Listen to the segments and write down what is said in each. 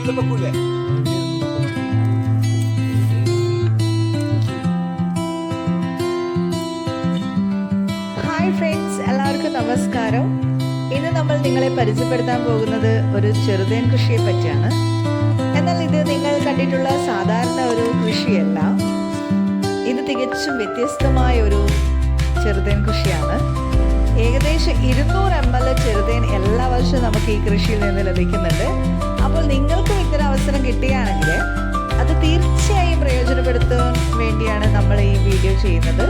Hi friends, എല്ലാവർക്കും നമസ്കാരം. ഇന്ന് നമ്മൾ നിങ്ങളെ പരിചയപ്പെടുത്താൻ പോകുന്നത് ഒരു ചെറുതേൻ കൃഷിയെ പറ്റിയാണ്. എന്നാൽ ഇത് നിങ്ങൾ കണ്ടിട്ടുള്ള സാധാരണ ഒരു കൃഷിയല്ല. ഇത് തികച്ചും വ്യത്യസ്തമായ ഒരു ചെറുതേൻ കൃഷിയാണ്. ഏകദേശം 200 ml ചെറുതേൻ എല്ലാ വർഷവും നമുക്ക് ഈ കൃഷിയിൽ നിന്ന് ലഭിക്കുന്നുണ്ട്. അപ്പോൾ നിങ്ങൾക്കും ഇത്തരം അവസരം കിട്ടുകയാണെങ്കിൽ അത് തീർച്ചയായും പ്രയോജനപ്പെടുത്താൻ വേണ്ടിയാണ് നമ്മൾ ഈ വീഡിയോ ചെയ്യുന്നത്.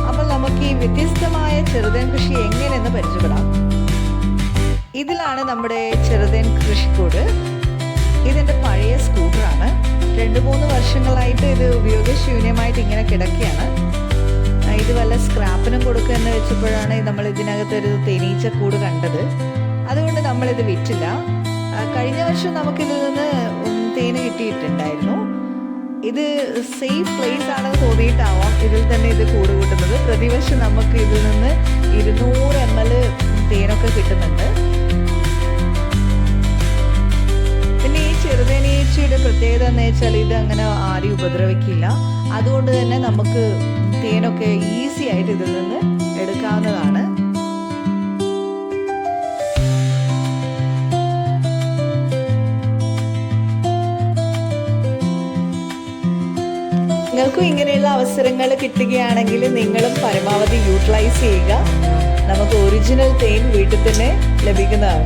അപ്പോൾ നമുക്ക് ഈ വ്യത്യസ്തമായ ചെറുതേൻ കൃഷി എങ്ങനെയെന്ന് പരിചയപ്പെടാം. ഇതിലാണ് നമ്മുടെ ചെറുതേൻ കൃഷിക്കൂട്. ഇതെൻ്റെ പഴയ സ്കൂട്ടറാണ്. 2-3 വർഷങ്ങളായിട്ട് ഇത് ഉപയോഗശൂന്യമായിട്ട് ഇങ്ങനെ കിടക്കുകയാണ്. ഇത് വല്ല സ്ക്രാപ്പിനും കൊടുക്കുമെന്ന് വെച്ചപ്പോഴാണ് നമ്മൾ ഇതിനകത്തൊരു തേനീച്ചക്കൂട് കണ്ടത്. അതുകൊണ്ട് നമ്മളിത് വിറ്റില്ല. കഴിഞ്ഞ വർഷം നമുക്കിതിൽ നിന്ന് തേന് കിട്ടിയിട്ടുണ്ടായിരുന്നു. ഇത് സേഫ് പ്ലേസ് ആണെന്ന് തോന്നിയിട്ടാവാം ഇതിൽ തന്നെ ഇത് കൂട് കൂട്ടുന്നത്. പ്രതിവർഷം നമുക്ക് ഇതിൽ നിന്ന് 200 ml തേനൊക്കെ കിട്ടുന്നുണ്ട്. പിന്നെ ഈ ചെറുതേനീച്ചയുടെ പ്രത്യേകത എന്ന് വെച്ചാൽ ഇത് അങ്ങനെ ആരും ഉപദ്രവിക്കില്ല. അതുകൊണ്ട് തന്നെ നമുക്ക് തേനൊക്കെ ഈസി ആയിട്ട് ഇതിൽ നിന്ന് എടുക്കാവുന്നതാണ്. നിങ്ങൾക്കും ഇങ്ങനെയുള്ള അവസരങ്ങൾ കിട്ടുകയാണെങ്കിൽ നിങ്ങളും പരമാവധി യൂട്ടിലൈസ് ചെയ്യുക. നമുക്ക് ഒറിജിനൽ തേൻ വീട്ടിൽ തന്നെ ലഭിക്കുന്നതാണ്.